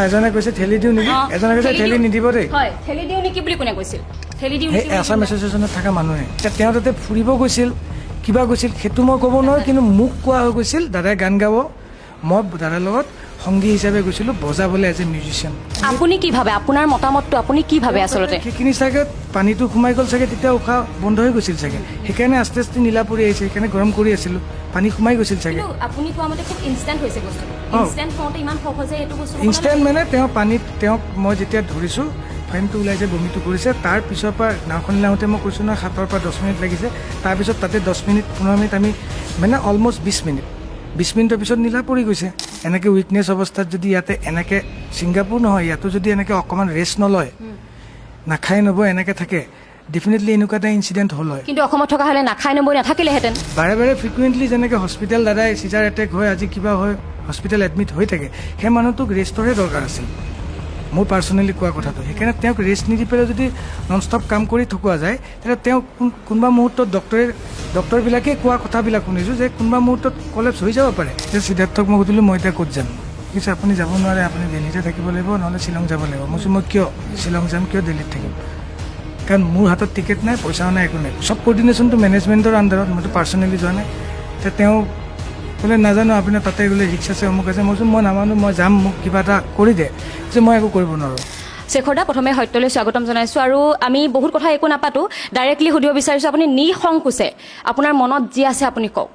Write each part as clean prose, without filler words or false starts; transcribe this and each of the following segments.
এজনে কৈছে ঠেলি দিওঁ নেকি, এজনে কৈছে ঠেলি নিদিব দেই। হয়, ঠেলি দিওঁ নেকি বুলি কোনে কৈছিল? ঠেলি দিওঁ সেই নেকি? আছাম এছ'চিয়েশ্যনত থকা মানুহে তেওঁ তাতে ফুৰিব গৈছিল, কিবা গৈছিল, সেইটো মই ক'ব নোৱাৰোঁ। কিন্তু মোক কোৱা হৈ গৈছিল দাদাই গান গাব, মই দাদাৰ লগত সংগী হিচাপে গৈছিলোঁ বজাবলৈ এজ এ মিউজিচিয়ান। আপুনি কি ভাবে, আপোনাৰ মতামতটো আপুনি কি ভাবে আচলতে? সেইখিনি চাগে পানীটো সোমাই গ'ল চাগে, তেতিয়া উশাহ বন্ধ হৈ গৈছিল চাগে, সেইকাৰণে আস্তে আস্তে নীলা পৰি আহিছে, সেইকাৰণে গৰম কৰি আছিলোঁ, পানী সোমাই গৈছিল চাগে। কিন্তু আপুনি কোৱা মতে খুব ইনষ্টেণ্ট হৈছে বস্তুটো, ইনষ্টেণ্ট হওঁতে ইমান সহজে এইটো বস্তু ইনষ্টেণ্ট মানে তেওঁ পানীত তেওঁক মই যেতিয়া ধৰিছোঁ, ফেনটো ওলাইছে, বমিটো কৰিছে, তাৰ পিছৰ পৰা নাওখন লাওঁতে মই কৈছোঁ নহয় 7 পৰা 10 মিনিট লাগিছে, তাৰপিছত তাতে 10 মিনিট 15 মিনিট আমি মানে অলমষ্ট 20 মিনিটৰ পিছত নীলা পৰি গৈছে। এনেকৈ উইকনেছ অৱস্থাত যদি ইয়াতে এনেকৈ, ছিংগাপুৰ নহয় ইয়াতো যদি এনেকৈ অকণমান ৰেষ্ট নলয়, নাখাই নবৈ এনেকৈ থাকে, ডেফিনেটলি এনেকুৱা এটা ইনচিডেণ্ট হ'ল হয়। কিন্তু অসমত থকা হ'লে নাখাই নবৈ নাথাকিলেহেঁতেন। বাৰে বাৰে ফ্ৰিকুৱেণ্টলি যেনেকৈ হস্পিটেল দাদাই চিজাৰ এটেক হয়, আজি কিবা হয়, হস্পিটেল এডমিট হৈ থাকে, সেই মানুহটোক ৰেষ্টৰে দৰকাৰ আছিল, মোৰ পাৰ্চনেলি কোৱা কথাটো। সেইকাৰণে তেওঁক ৰেষ্ট নিদি পেলাই যদি নন ষ্টপ কাম কৰি থকা যায়, তেতিয়া তেওঁ কোনোবা মুহূৰ্তত ডক্টৰবিলাকে কোৱা কথাবিলাক শুনিছোঁ যে কোনোবা মুহূৰ্তত কলেপছ হৈ যাব পাৰে। এতিয়া সিদ্ধাৰ্থক মই সুধিলোঁ মই এতিয়া ক'ত যাম, কৈছে আপুনি যাব নোৱাৰে, আপুনি দিল্লীতে থাকিব লাগিব, নহ'লে শ্বিলং যাব লাগিব। মই কৈছোঁ মই কিয় শ্বিলং যাম, কিয় দিল্লীত থাকিম, কাৰণ মোৰ হাতত টিকেট নাই, পইচাও নাই, একো নাই, চব কৰ্ডিনেশ্যনটো মেনেজমেণ্টৰ আণ্ডাৰত, মইতো পাৰ্চনেলি যোৱা নাই। এতিয়া তেওঁ ক'লে নাজানো আপোনাৰ তাতে গ'লে ৰিক্স আছে, অমুক আছে। মই কৈছোঁ মই নামানো, মই যাম, মোক কিবা এটা কৰি দে, যে মই একো কৰিব নোৱাৰোঁ। শেখৰ দা, প্ৰথমে সত্যলৈ স্বাগতম জনাইছোঁ, আৰু আমি বহুত কথা একো নাপাতো, ডাইৰেক্টলি সুধিব বিচাৰিছোঁ, আপুনি নিসংকোচে আপোনাৰ মনত যি আছে আপুনি কওক,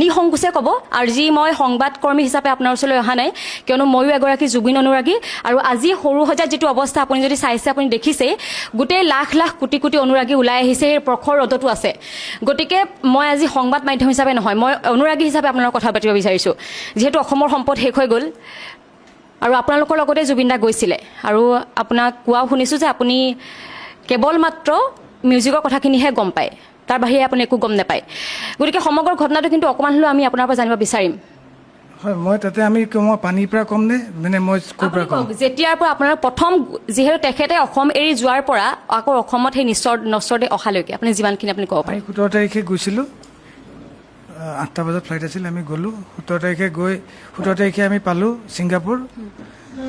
নিসংকোচে ক'ব। আৰু যি মই সংবাদকৰ্মী হিচাপে আপোনাৰ ওচৰলৈ অহা নাই, কিয়নো ময়ো এগৰাকী জুবিন অনুৰাগী, আৰু আজি সৰু সজাত যিটো অৱস্থা আপুনি যদি চাইছে, আপুনি দেখিছেই, গোটেই লাখ লাখ কোটি কোটি অনুৰাগী ওলাই আহিছে, এই প্ৰখৰ ৰ'দতো আছে। গতিকে মই আজি সংবাদ মাধ্যম হিচাপে নহয়, মই অনুৰাগী হিচাপে আপোনাৰ লগত কথা পাতিব বিচাৰিছোঁ, যিহেতু অসমৰ সম্পদ শেষ হৈ গ'ল, আৰু আপোনালোকৰ লগতে জুবিন দা গৈছিলে, আৰু আপোনাক কোৱাও শুনিছোঁ যে আপুনি কেৱল মাত্ৰ মিউজিকৰ কথাখিনিহে গম পায়, তাৰ বাহিৰে আপুনি একো গম নাপায়। গতিকে সমগ্ৰ ঘটনাটো কিন্তু অকণমান হ'লেও আমি আপোনাৰ পৰা জানিব বিচাৰিম। হয়, মই তাতে মই পানীৰ পৰা ক'ম নে, মানে মই ক'ৰ পৰা ক'ম? যেতিয়াৰ পৰা আপোনাৰ প্ৰথম, যিহেতু তেখেতে অসম এৰি যোৱাৰ পৰা আকৌ অসমত সেই নশ্বৰতে অহালৈকে আপুনি যিমানখিনি আপুনি ক'ব পাৰে। 17 তাৰিখে গৈছিলোঁ, 8টা বজাত ফ্লাইট আছিল, আমি গ'লোঁ 17 তাৰিখে গৈ 17 তাৰিখে আমি পালোঁ ছিংগাপুৰ।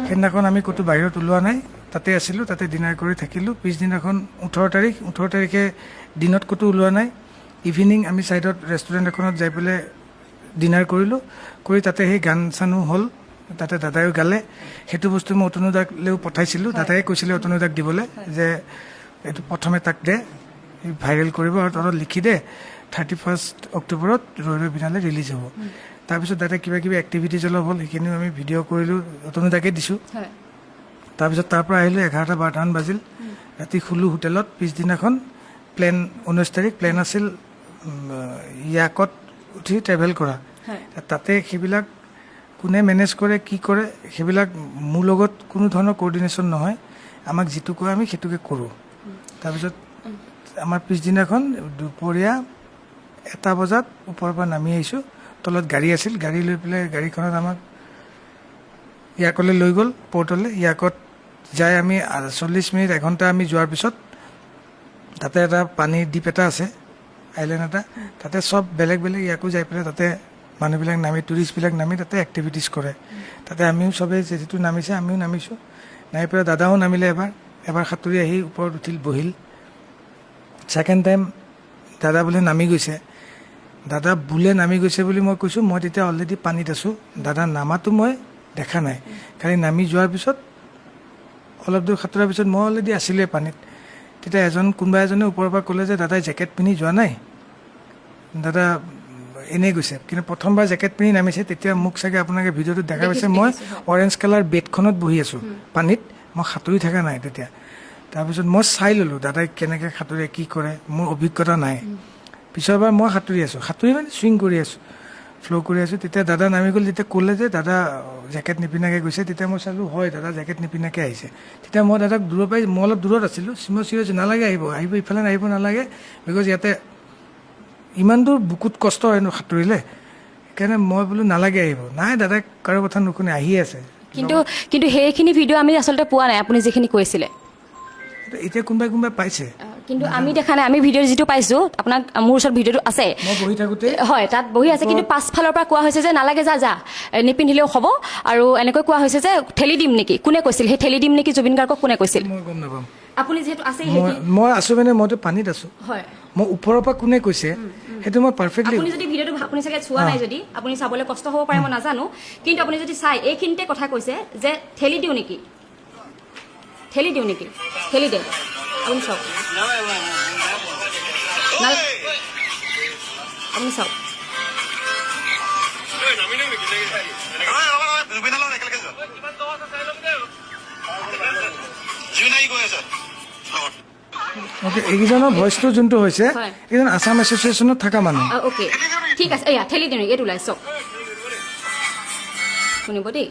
সেইদিনাখন আমি ক'তো বাহিৰত ওলোৱা নাই, তাতে আছিলোঁ, তাতে ডিনাৰ কৰি থাকিলোঁ। পিছদিনাখন 18 তাৰিখে দিনত ক'তো ওলোৱা নাই, ইভিনিং আমি ছাইডত ৰেষ্টুৰেণ্ট এখনত যাই পেলাই ডিনাৰ কৰিলোঁ, কৰি তাতে সেই গান চানো হ'ল, তাতে দাদাইও গালে। সেইটো বস্তু মই অতনুদাকলৈও পঠাইছিলোঁ, দাদাই কৈছিলে অতনুদাক দিবলৈ যে এইটো প্ৰথমে তাক দে, ভাইৰেল কৰিব, আৰু তাত লিখি দে 31 অক্টোবৰত ৰৈ ৰৈ বিনালে ৰিলিজ হ'ব। তাৰপিছত দাদাই কিবা কিবি এক্টিভিটিজ অলপ হ'ল, সেইখিনিও আমি ভিডিঅ' কৰিলোঁ, অতনুদাকে দিছোঁ। তাৰপিছত তাৰ পৰা আহিলোঁ, 11-12মান বাজিল, ৰাতি শুলোঁ হোটেলত। পিছদিনাখন প্লেন 19 তাৰিখ প্লেন আছিল ইয়াকত উঠি ট্ৰেভেল কৰা। তাতে সেইবিলাক কোনে মেনেজ কৰে, কি কৰে, সেইবিলাক মোৰ লগত কোনো ধৰণৰ কৰ্ডিনেশ্যন নহয়, আমাক যিটো কয় আমি সেইটোকে কৰোঁ। তাৰপিছত আমাৰ পিছদিনাখন দুপৰীয়া 1টা বজাত ওপৰৰ পৰা নামি আহিছোঁ, তলত গাড়ী আছিল, গাড়ী লৈ পেলাই গাড়ীখনত আমাক ইয়াকলৈ লৈ গ'ল, পৰ্টলৈ। ইয়াকত যাই আমি 40 মিনিট 1 ঘণ্টা আমি যোৱাৰ পিছত তাতে এটা পানীৰ দ্বীপ এটা আছে, আইলেণ্ড এটা, তাতে চব বেলেগ বেলেগ ইয়াকো যাই পেলাই তাতে মানুহবিলাক নামি, টুৰিষ্টবিলাক নামি তাতে এক্টিভিটিজ কৰে। তাতে আমিও চবেই যিটো নামিছে আমিও নামিছোঁ, নামি পেলাই দাদাও নামিলে, এবাৰ সাঁতুৰি আহি ওপৰত উঠিল, বহিল। ছেকেণ্ড টাইম দাদা বোলে নামি গৈছে, দাদা বোলে নামি গৈছে বুলি মই কৈছোঁ, মই তেতিয়া অলৰেডি পানীত আছোঁ, দাদা নামাটো মই দেখা নাই, খালি নামি যোৱাৰ পিছত অলপ দূৰ সাঁতোৰাৰ পিছত মই অলৰেডি আছিলোঁৱে পানীত। তেতিয়া কোনোবা এজনে ওপৰৰ পৰা ক'লে যে দাদাই জেকেট পিন্ধি যোৱা নাই, দাদা এনেই গৈছে। কিন্তু প্ৰথমবাৰ জেকেট পিন্ধি নামিছে, তেতিয়া মোক চাগে আপোনালোকে ভিডিঅ'টোত দেখা পাইছে, মই অৰেঞ্জ কালাৰ বেডখনত বহি আছোঁ পানীত, মই সাঁতুৰি থকা নাই তেতিয়া। তাৰপিছত মই চাই ল'লোঁ দাদাই কেনেকৈ সাঁতুৰে, কি কৰে, মোৰ অভিজ্ঞতা নাই। পিছৰবাৰ মই সাঁতুৰি আছোঁ, সাঁতুৰি মানে চুইং কৰি আছোঁ, ফ্ল' কৰি আছোঁ। তেতিয়া দাদা নামি গ'ল, তেতিয়া ক'লে যে দাদা জেকেট নিপিন্ধাকৈ গৈছে। তেতিয়া মই চালোঁ হয় দাদা জেকেট নিপিন্ধাকৈ আহিছে। তেতিয়া মই দাদাক দূৰৰ পৰাই, মই অলপ দূৰত আছিলোঁ, মই চিঞৰিছোঁ নালাগে আহিব ইফালে আহিব নালাগে, বিকজ ইয়াতে ইমান দূৰ বুকুত কষ্ট হয় সাঁতুৰিলে, সেইকাৰণে মই বোলো নালাগে আহিব। নাই দাদাই কাৰো কথা নুশুনে, আহি আছে। কিন্তু সেইখিনি ভিডিঅ' আমি আচলতে পোৱা নাই, আপুনি যিখিনি কৈছিলে। এতিয়া কোনোবাই পাইছে। কিন্তু আমি দেখা নাই, আমি ভিডিঅ' যিটো পাইছোঁ, আপোনাক মোৰ ওচৰত ভিডিঅ'টো আছে, মই বহি থাকোঁতে হয় তাত বহি আছে, কিন্তু পাছফালৰ পৰা কোৱা হৈছে যে নালাগে, যা নিপিন্ধিলেও হ'ব, আৰু এনেকৈ কোৱা হৈছে যে ঠেলি দিম নেকি? কোনে কৈছিল সেই ঠেলি দিম নেকি জুবিন গাৰ্গক কোনে কৈছিল? মই গম নাপাম। আপুনি যিহেতু আছে, মই আছোঁ মানে মইতো পানীত আছোঁ, হয় মই ওপৰৰ পৰা কোনে কৈছে সেইটো মই পাৰফেক্টলি। আপুনি যদি ভিডিঅ'টো আপুনি চাগে চোৱা নাই, যদি আপুনি চাবলৈ কষ্ট হ'ব পাৰে মই নাজানো, কিন্তু আপুনি যদি চাই এইখিনিতে কথা কৈছে যে ঠেলি দিওঁ নেকি, ঠেলি দিওঁ নেকি, ঠেলি দে, আপুনি চাওক, আপুনি চাওক, অ'কে, এইকেইজনৰ ভইচটো যোনটো হৈছে, হয়। এইজন আছাম এছ'চিয়েশ্যনত থকা মানুহ। অ'কে ঠিক আছে, এয়া ঠেলি দিওঁ নেকি, এইটো ওলাই চাওক, শুনিব দেই।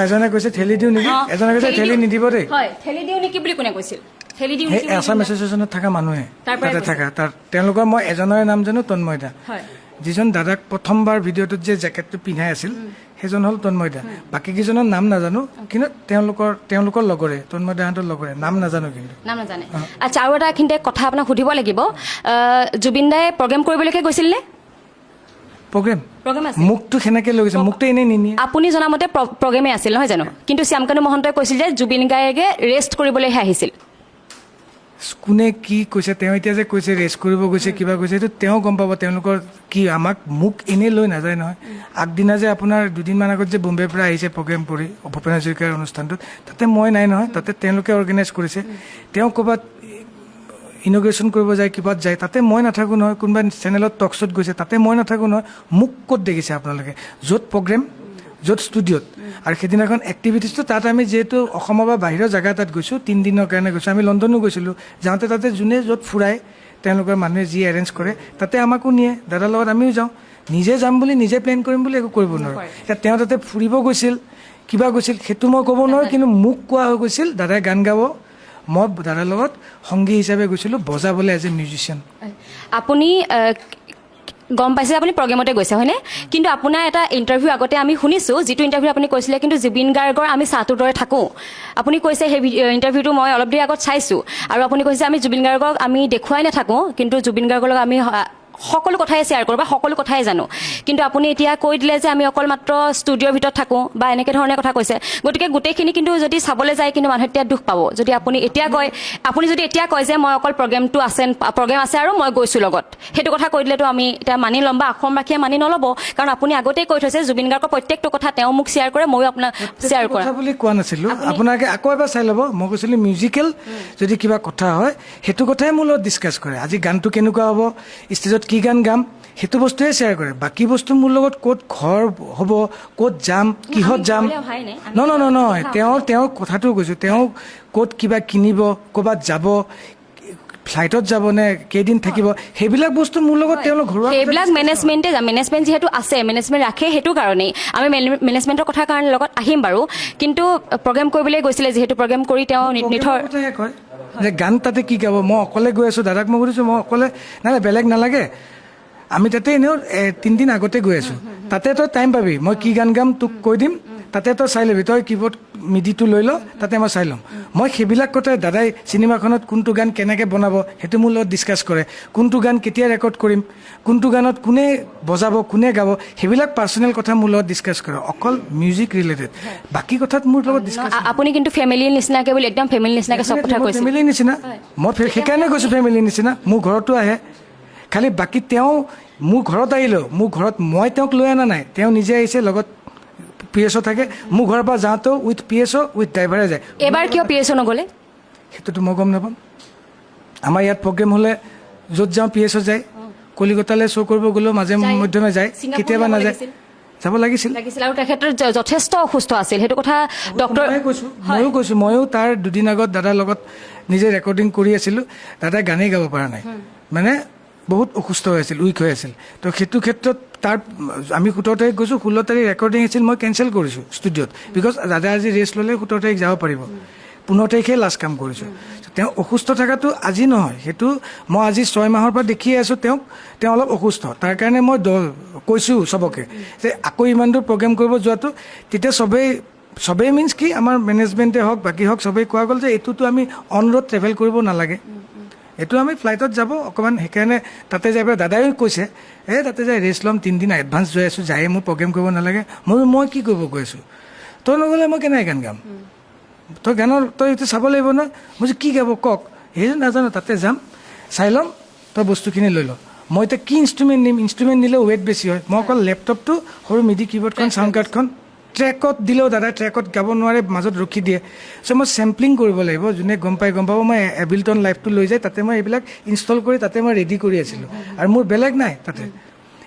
এজনে কৈছে ঠেলি দিওঁ নেকি, এজনে কৈছে ঠেলি নিদিব দেই। হয়, ঠেলি দিওঁ নেকি বুলি কোনে কৈছিল? ঠেলি দিওঁ সেই নেকি বুলি আছাম কোনে- এছ'চিয়েশ্যনত থকা মানুহে তাৰ পৰাই তাতে কৈছে। থকা, তেওঁলোকৰ মই এজনৰে নাম জানো, তন্ময় দা। হয় যিজন দাদাক প্ৰথমবাৰ ভিডিঅ'টোত যে জেকেটটো পিন্ধাই আছিল, সেইজন হ'ল তন্ময় দা। বাকীকেইজনৰ নাম নাজানো, কিন্তু তেওঁলোকৰ লগৰে, তন্ময় দাহঁতৰ লগৰে, নাম নাজানো কিন্তু। নাম নাজানে। আচ্ছা, আৰু এটা এইখিনিতে কথা আপোনাক সুধিব লাগিব, জুবিন দাই প্ৰগ্ৰেম কৰিবলৈকে গৈছিল নে? প্ৰগ্ৰেম প্ৰগ্ৰেম আছিল। মোকতো সেনেকৈ লৈ গৈছে, মোকতো এনেই নিনিয়ে। আপুনি জনামতে প্ৰগ্ৰেমে আছিল নহয় জানো? কিন্তু শ্যামকানু মহন্তই কৈছিল যে জুবিন গাৰ্গে ৰেষ্ট কৰিবলৈহে আহিছিল। কোনে কি কৈছে, তেওঁ এতিয়া যে কৈছে ৰেষ্ট কৰিব গৈছে, কিবা কৈছে, সেইটো তেওঁ গম পাব। তেওঁলোকৰ কি, মোক এনেই লৈ নাযায় নহয়। আগদিনা যে আপোনাৰ দুদিনমান আগত যে বম্বেৰ পৰা আহিছে প্ৰগ্ৰেম কৰি, ভূপেন হাজৰিকাৰ অনুষ্ঠানটোত, তাতে মই নাই নহয়, তাতে তেওঁলোকে অৰ্গেনাইজ কৰিছে। তেওঁ ক'ৰবাত ইনগ্ৰেশ্যন কৰিব যায়, কিবাত যায়, তাতে মই নাথাকোঁ নহয়। কোনোবা চেনেলত টক শ্ব'ত গৈছে, তাতে মই নাথাকোঁ নহয়। মোক ক'ত দেখিছে আপোনালোকে? য'ত প্ৰগ্ৰেম, য'ত ষ্টুডিঅ'ত, আৰু সেইদিনাখন এক্টিভিটিছটো তাত আমি যিহেতু অসমৰ বা বাহিৰৰ জেগা তাত গৈছোঁ, 3 দিনৰ কাৰণে গৈছোঁ। আমি লণ্ডনো গৈছিলোঁ, যাওঁতে তাতে যোনে য'ত ফুৰাই, তেওঁলোকৰ মানুহে যি এৰেঞ্জ কৰে, তাতে আমাকো নিয়ে, দাদাৰ লগত আমিও যাওঁ। নিজে যাম বুলি, নিজে প্লেন কৰিম বুলি একো কৰিব নোৱাৰোঁ। এতিয়া তেওঁ তাতে ফুৰিব গৈছিল, কিবা গৈছিল, সেইটো মই ক'ব নোৱাৰোঁ। কিন্তু মোক কোৱা হৈ গৈছিল দাদাই গান গাব, মই দাদাৰ লগত সংগী হিচাপে গৈছিলোঁ, বজাবলৈ এজ এ মিউজিচিয়ান। আপুনি গম পাইছে আপুনি প্ৰগ্ৰেমতে গৈছে হয়নে? কিন্তু আপোনাৰ এটা ইণ্টাৰভিউ আগতে আমি শুনিছোঁ, যিটো ইণ্টাৰভিউ আপুনি কৈছিলে, কিন্তু জুবিন গাৰ্গৰ আমি চাহটোৰ দৰে থাকোঁ। আপুনি কৈছে, সেই ইণ্টাৰভিউটো মই অলপ দেৰি আগত চাইছোঁ, আৰু আপুনি কৈছে আমি জুবিন গাৰ্গক আমি দেখুৱাই নাথাকোঁ, কিন্তু জুবিন গাৰ্গৰ লগত আমি সকলো কথাই শ্বেয়াৰ কৰোঁ বা সকলো কথাই জানো। কিন্তু আপুনি এতিয়া কৈ দিলে যে আমি অকল মাত্ৰ ষ্টুডিঅ'ৰ ভিতৰত থাকোঁ বা এনেকৈ ধৰণে কথা কৈছে। গতিকে গোটেইখিনি কিন্তু যদি চাবলৈ যায়, কিন্তু মানুহে এতিয়া দুখ পাব যদি আপুনি যদি এতিয়া কয় যে মই অকল প্ৰগ্ৰেম আছে আৰু মই গৈছোঁ লগত, সেইটো কথা কৈ দিলেতো আমি এতিয়া মানি ল'ম বা অসমবাসীয়ে মানি নল'ব। কাৰণ আপুনি আগতেই কৈ থৈছে জুবিন গাৰ্গৰ প্ৰত্যেকটো কথা তেওঁ মোক শ্বেয়াৰ কৰে, ময়ো আপোনাক শ্বেয়াৰ কৰা কথা বুলি কোৱা নাছিলোঁ। আপোনালোকে আকৌ এবাৰ চাই ল'ব। মই কৈছিলোঁ মিউজিকেল যদি কিবা কথা হয়, সেইটো কথাই মোৰ লগত ডিছকাছ কৰে। আজি গানটো কেনেকুৱা হ'ব, ষ্টেজত কি গান গাম, সেইটো বস্তুৱে শ্বেয়াৰ কৰে। বাকী বস্তু মোৰ লগত ক'ত ঘৰ হ'ব, ক'ত যাম, কিহত যাম, নহয়। তেওঁৰ কথাটো কৈছোঁ। তেওঁ ক'ত কিবা কিনিব, ক'ৰবাত যাব, ফ্লাইটত যাব নে কেইদিন থাকিব, সেইবিলাক বস্তু মোৰ লগত তেওঁলোক ঘৰুৱা সেইবিলাক মেনেজমেণ্ট যিহেতু আছে, মেনেজমেণ্ট ৰাখে, সেইটো কাৰণেই আমি মেনেজমেণ্টৰ কথা কাৰণে লগত আহিম বাৰু। কিন্তু প্ৰগ্ৰেম কৰিবলৈ গৈছিলে, যিহেতু প্ৰগ্ৰেম কৰি তেওঁ নিথৰ কথাহে কয় যে গান তাতে কি গাব। মই অকলে গৈ আছোঁ, দাদাক মই সুধিছোঁ, মই অকলে নাই, বেলেগ নালাগে, আমি তাতে এনেও 3 দিন আগতে গৈ আছোঁ, তাতে তই টাইম পাবি, মই কি গান গাম তোক কৈ দিম, তাতে তই চাই ল'বি, তই কিবৰ্ড মিডিটো লৈ ল, তাতে মই চাই ল'ম। মই সেইবিলাক কথাই, দাদাই চিনেমাখনত কোনটো গান কেনেকৈ বনাব সেইটো মোৰ লগত ডিছকাছ কৰে। কোনটো গান কেতিয়া ৰেকৰ্ড কৰিম, কোনটো গানত কোনে বজাব, কোনে গাব, সেইবিলাক পাৰ্চনেল কথা মোৰ লগত ডিছকাছ কৰে, অকল মিউজিক ৰিলেটেড। বাকী কথাত মোৰ লগত ডিছকাছ। আপুনি কিন্তু ফেমিলিৰ নিচিনাকৈ বুলি একদম ফেমিলিৰ নিচিনাকৈ চব কথা কৈছে। ফেমিলিৰ নিচিনা, মই সেইকাৰণে কৈছোঁ ফেমিলিৰ নিচিনা। মোৰ ঘৰতো আহে, খালি বাকী তেওঁ মোৰ ঘৰত আহিলেও, মোৰ ঘৰত মই তেওঁক লৈ অনা নাই, তেওঁ নিজে আহিছে, লগত PSO থাকে। মোৰ ঘৰৰ পৰা যাওঁতেও উইথ PSO উইথ ড্ৰাইভাৰে যায়। এবাৰ কিয় PSO নগ'লে সেইটোতো মই গম নাপাম। আমাৰ ইয়াত প্ৰগ্ৰেম হ'লে য'ত যাওঁ PSO যায়। কলিকতালৈ শ্ব' কৰিব গ'লেও মাজে মধ্যমে যায়, কেতিয়াবা নাযায়। যাব লাগিছিল। আৰু তেখেতৰ যথেষ্ট অসুস্থ আছিল, সেইটো কথা ডক্টৰ ময়ো কৈছোঁ। ময়ো তাৰ দুদিন আগত দাদাৰ লগত নিজে ৰেকৰ্ডিং কৰি আছিলোঁ, দাদাই গানেই গাব পৰা নাই, মানে বহুত অসুস্থ হৈ আছিল, উইক হৈ আছিল। তো সেইটো ক্ষেত্ৰত আমি 17 তাৰিখ গৈছোঁ, 16 তাৰিখ ৰেকৰ্ডিং আছিল, মই কেঞ্চেল কৰিছোঁ ষ্টুডিঅ'ত, বিকজ দাদা আজি ৰেষ্ট ল'লে 17 তাৰিখ যাব পাৰিব। 15 তাৰিখে লাষ্ট কাম কৰিছোঁ। তেওঁ অসুস্থ থকাটো আজি নহয়, সেইটো মই আজি 6 মাহৰ পৰা দেখিয়ে আছোঁ তেওঁ অলপ অসুস্থ। তাৰ কাৰণে মই কৈছোঁ চবকে যে আকৌ ইমান দূৰ প্ৰগ্ৰেম কৰিব যোৱাটো, তেতিয়া চবেই চবেই মিনছ কি আমাৰ মেনেজমেণ্টে হওক বাকী হওক চবেই কোৱা গ'ল যে এইটোতো আমি অন ৰোড ট্ৰেভেল কৰিব নালাগে, এইটো আমি ফ্লাইটত যাব অকণমান। সেইকাৰণে তাতে যাই পেলাই দাদাই কৈছে তাতে যাই ৰেষ্ট ল'ম, 3 দিন এডভান্স যাই আছোঁ, যায়ে মোৰ প্ৰগ্ৰেম কৰিব নালাগে। মই কি কৰিব গৈ আছোঁ, তই নগ'লে মই কেনেকৈ গান গাম, তই গানৰ তই এইটো চাব লাগিব নহয়। মই কি গাব কওক, সেই নাজানো, তাতে যাম চাই ল'ম, তই বস্তুখিনি লৈ ল। মই এতিয়া কি ইনষ্ট্ৰুমেণ্ট নিম, ইনষ্ট্ৰুমেণ্ট নিলে ৱেইট বেছি হয়। মই অকল লেপটপটো সৰু মিডি কীবৰ্ডখন চাউণ্ড কাৰ্ডখন ট্ৰেকত দিলেও দাদা ট্ৰেকত গাব নোৱাৰে, মাজত ৰখি দিয়ে। চ' মই চেম্পলিং কৰিব লাগিব, যোনে গম পাব। মই এবিলটন লাইভটো লৈ যায়, তাতে মই এইবিলাক ইনষ্টল কৰি তাতে মই ৰেডি কৰি আছিলোঁ, আৰু মোৰ বেলেগ নাই তাতে।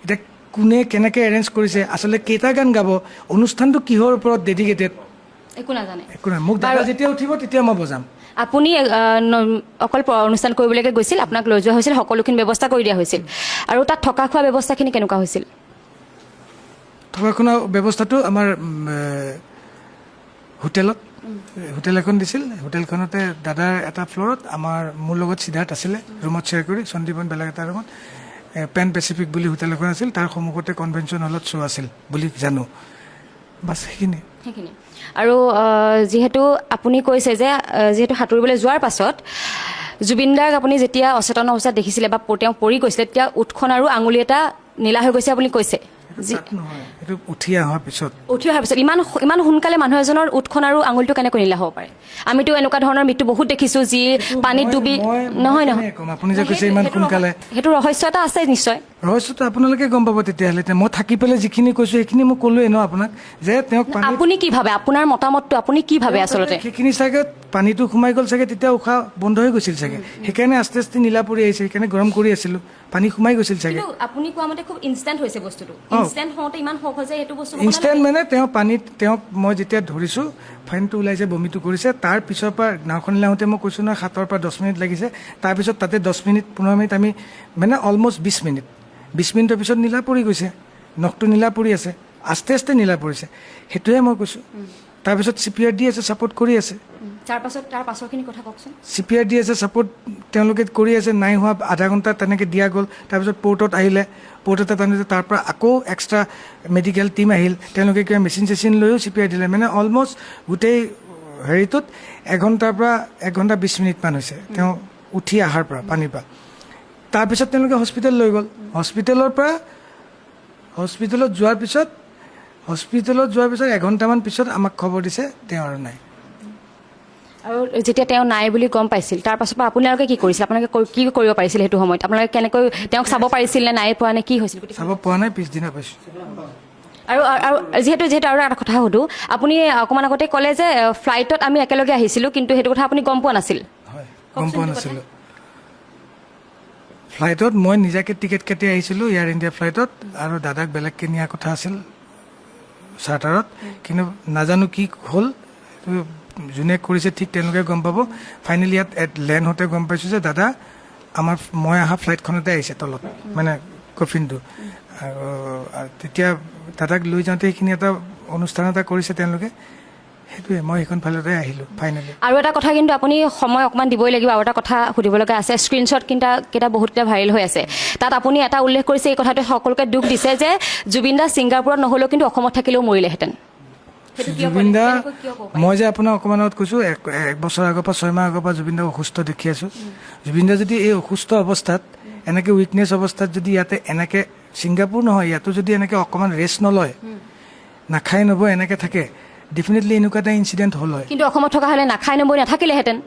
এতিয়া কোনে কেনেকৈ এৰেঞ্জ কৰিছে, আচলতে কেইটা গান গাব, অনুষ্ঠানটো কিহৰ ওপৰত ডেডিকেটেড, একো নাজানে। একো নাই। মোক দাদা যেতিয়া উঠিব তেতিয়া মই বজাম। আপুনি অকল অনুষ্ঠান কৰিবলৈকে গৈছিল, আপোনাক লৈ যোৱা হৈছিল, সকলোখিনি ব্যৱস্থা কৰি দিয়া হৈছিল, আৰু তাত থকা খোৱা ব্যৱস্থাখিনি কেনেকুৱা হৈছিল? থকা খোৱা ব্যৱস্থাটো আমাৰ হোটেল এখন দিছিল। হোটেলখনতে দাদাৰ এটা ফ্ল'ৰত মোৰ লগত সিদ্ধাৰ্থ আছিলে, ৰুমত শ্বেয়াৰ কৰি, সন্দীপন বেলেগ এটা ৰুমত। পেন পেচিফিক বুলি হোটেল এখন আছিল, তাৰ সন্মুখতে কনভেনশ্যন হলত শ্ব' আছিল বুলি জানো। বাছ সেইখিনি। আৰু যিহেতু আপুনি কৈছে যে যিহেতু সাঁতুৰিবলৈ যোৱাৰ পাছত জুবিন দাক আপুনি যেতিয়া অচেতন অৱস্থাত দেখিছিলে বা তেওঁ পৰি গৈছিলে, তেতিয়া ওঠখন আৰু আঙুলি এটা নীলা হৈ গৈছে আপুনি কৈছে। এইটো উঠি অহাৰ পিছত ইমান সোনকালে মানুহ এজনৰ ওঠখন আৰু আঙুলিটো কেনেকৈ নীলা হ'ব পাৰে? আমিতো এনেকুৱা ধৰণৰ মৃত্যু বহুত দেখিছোঁ, যি পানীত ডুবি। নহয় আপুনি যে কৈছে ইমান সোনকালে, সেইটো ৰহস্য এটা আছে নিশ্চয়। ৰহস্যটো আপোনালোকে গম পাব তেতিয়াহ'লে। মই থাকি পেলাই যিখিনি কৈছোঁ সেইখিনি মই ক'লোৱে ন আপোনাক, যে তেওঁক আপুনি কি ভাবে, আপোনাৰ মতামতটো আপুনি কি ভাবে? আচলতে সেইখিনি চাগে পানীটো সোমাই গ'ল চাগে, তেতিয়া উশাহ বন্ধ হৈ গৈছিল চাগে, সেইকাৰণে আস্তে আস্তে নীলা পৰি আহিছে, সেইকাৰণে গৰম কৰি আছিলোঁ, পানী সোমাই গৈছিল চাগে। আপুনি কোৱা মতে খুব ইনষ্টেণ্ট হৈছে বস্তুটো, ইনষ্টেণ্ট হওঁতে ইমান সহজে সেইটো বস্তু ইনষ্টেণ্ট মানে তেওঁক মই যেতিয়া ধৰিছোঁ, ফাইনটো ওলাইছে, বমিটো কৰিছে, তাৰ পিছৰ পৰা নাওখন লাওঁতে মই কৈছোঁ নহয় 7 পৰা 10 মিনিট লাগিছে, তাৰপিছত তাতে 10 মিনিট 15 মিনিট আমি মানে অলমষ্ট 20 মিনিটৰ পিছত নীলা পৰি গৈছে, নখটো নীলা পৰি আছে, আস্তে আস্তে নীলা পৰিছে, সেইটোৱে মই কৈছোঁ। তাৰপিছত CPR দি আছে, ছাপৰ্ট কৰি আছে। তাৰ পাছৰখিনি কথা কওকচোন। CPR দি আছে, ছাপৰ্ট তেওঁলোকে কৰি আছে, নাই হোৱা আধা ঘণ্টা তেনেকৈ দিয়া গ'ল। তাৰপিছত পৰ্টত আহিলে, পৰ্টতে টানিলে, তাৰ পৰা আকৌ এক্সট্ৰা মেডিকেল টীম আহিল, তেওঁলোকে কিবা মেচিন চেচিন লৈও CPR দিলে। মানে অলমষ্ট গোটেই হেৰিটোত 1 ঘণ্টাৰ পৰা 1 ঘণ্টা 20 মিনিটমান হৈছে তেওঁ উঠি অহাৰ পৰা, পানীৰ পৰা। তাৰপিছত তেওঁলোকে হস্পিটেল লৈ গ'ল। হস্পিটেলত যোৱাৰ পিছত 1 ঘণ্টামান পিছত আমাক খবৰ দিছে তেওঁ আৰু নাই। আৰু যেতিয়া তেওঁ নাই বুলি গম পাইছিল, তাৰ পাছৰ পৰা আপোনালোকে কি কৰিছিল? আপোনালোকে কি কৰিব পাৰিছিল সেইটো সময়ত? আপোনালোকে কেনেকৈ তেওঁক চাব পাৰিছিল নে নাই পোৱা নে কি হৈছিল? চাব পোৱা নাই, পিছদিনা পাইছোঁ। আৰু যিহেতু আৰু এটা কথা সুধোঁ, আপুনি অকণমান আগতে ক'লে যে ফ্লাইটত আমি একেলগে আহিছিলোঁ, কিন্তু সেইটো কথা আপুনি গম পোৱা নাছিল? হয়, গম পোৱা নাছিলোঁ। ফ্লাইটত মই নিজাকৈ টিকেট কাটি আহিছিলোঁ, এয়াৰ ইণ্ডিয়া ফ্লাইটত, আৰু দাদাক বেলেগকৈ নিয়াৰ কথা আছিল চাৰ্টাৰত, কিন্তু নাজানো কি হ'ল, যোনে কৰিছে ঠিক তেওঁলোকে গম পাব। ফাইনেলি ইয়াত লেণ্ড হওঁতে গম পাইছোঁ যে দাদা মই অহা ফ্লাইটখনতে আহিছে তলত, মানে কফিনটো। আৰু তেতিয়া দাদাক লৈ যাওঁতে সেইখিনি এটা অনুষ্ঠান এটা কৰিছে তেওঁলোকে, সেইটোৱে। মই সেইখন ফ্লাইটতে আহিলোঁ ফাইনেলি। আৰু এটা কথা কিন্তু আপুনি সময় অকণমান দিবই লাগিব, আৰু এটা কথা সুধিব লগা আছে। স্ক্ৰীনশ্বট কেইটা বহুতটা ভাইৰেল হৈ আছে, তাত আপুনি এটা উল্লেখ কৰিছে, এই কথাটো সকলোকে দুখ দিছে যে জুবিন দা ছিংগাপুৰত নহ'লেও কিন্তু অসমত থাকিলেও মৰিলেহেঁতেন। জুবিন দা, মই যে আপোনাক অকণমান আগত কৈছোঁ, 1 বছৰ আগৰ পৰা 6 মাহ আগৰ পৰা জুবিন দাক অসুস্থ দেখি আছোঁ। জুবিন দা যদি এই অসুস্থ অৱস্থাত, এনেকৈ উইকনেছ অৱস্থাত যদি ইয়াতে এনেকৈ, ছিংগাপুৰ নহয় ইয়াতো যদি এনেকৈ অকণমান ৰেষ্ট নলয়, নাখাই নবৈ এনেকৈ থাকে, ডেফিনেটলি এনেকুৱা এটা ইনচিডেণ্ট হ'ল হয়। কিন্তু অসমত থকা হ'লে নাখাই নবৈ নাথাকিলেহেঁতেন।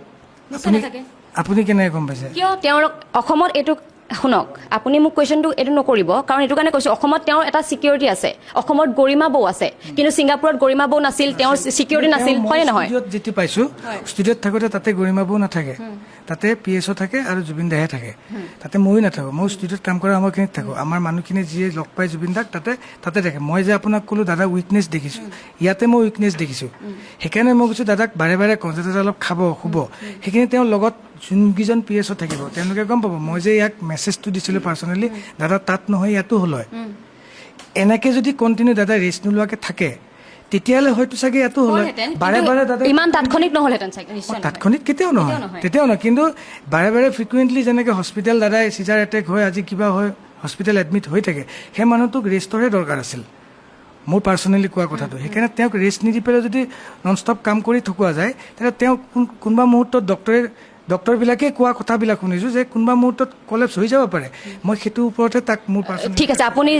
আপুনি কেনেকৈ গম পাইছে? কিয় তেওঁৰ অসমত এইটো, শুনক, আপুনি মোক কুৱেশ্যনটো এইটো নকৰিব, কাৰণ এইটো কাৰণে কৈছোঁ, অসমত তেওঁৰ এটা ছিকিউৰিটি আছে, অসমত গৰিমা বৌ আছে, কিন্তু ছিংগাপুৰত গৰিমা বৌ নাছিল, তেওঁৰ ছিকিউৰিটি নাছিল, হয়নে নহয়? ষ্টুডিঅ'ত যিটো পাইছোঁ, ষ্টুডিঅ'ত থাকোঁতে তাতে গৰিমা বৌ নাথাকে, তাতে PSO থাকে আৰু জুবিন দাহে থাকে। তাতে ময়ো নাথাকোঁ, মই ষ্টুডিঅ'ত কাম কৰা সময়খিনিত থাকোঁ। আমাৰ মানুহখিনি যিয়ে লগ পাই জুবিন দাক তাতে থাকে। মই যে আপোনাক ক'লোঁ দাদা উইকনেছ দেখিছোঁ, ইয়াতে মই উইকনেছ দেখিছোঁ, সেইকাৰণে মই কৈছোঁ দাদাক বাৰে বাৰে কওঁ যে দাদা অলপ খাব, শুব। সেইখিনি তেওঁৰ লগত যোনকেইজন PSO থাকিব তেওঁলোকে গম পাব। মই যে ইয়াক মেছেজটো দিছিলোঁ পাৰ্চনেলি, দাদা তাত নহয় ইয়াতো হ'ল হয়। এনেকৈ যদি কণ্টিনিউ দাদা ৰেষ্ট নোলোৱাকৈ থাকে, তেতিয়াহ'লে হয়তো চাগে ইয়াতো হ'ল হয়। বাৰে বাৰে দাদা ইমান তাৎক্ষণিক নহ'লহেঁতেন চাগে, নিশ্চয় তাৎক্ষণিক কেতিয়াও নহয়, কিন্তু বাৰে বাৰে ফ্ৰিকুৱেণ্টলি যেনেকৈ হস্পিটেল দাদাই চিজাৰ এটেক হয়, আজি কিবা হয়, হস্পিটেল এডমিট হৈ থাকে, সেই মানুহটোক ৰেষ্টৰহে দৰকাৰ আছিল। মোৰ পাৰ্চনেলি কোৱা কথাটো সেইকাৰণে তেওঁক ৰেষ্ট নিদি পেলাই যদি নন ষ্টপ কাম কৰি থকা যায় তেতিয়া তেওঁ কোনোবা মুহূৰ্তত ডক্টৰবিলাকে কোৱা কথাবিলাক শুনিছোঁ যে কোনোবা মুহূৰ্তত কলেপছ হৈ যাব পাৰে মই সেইটোৰ ওপৰতে তাক মোৰ পাৰ্চনেলি ঠিক আছে আপুনি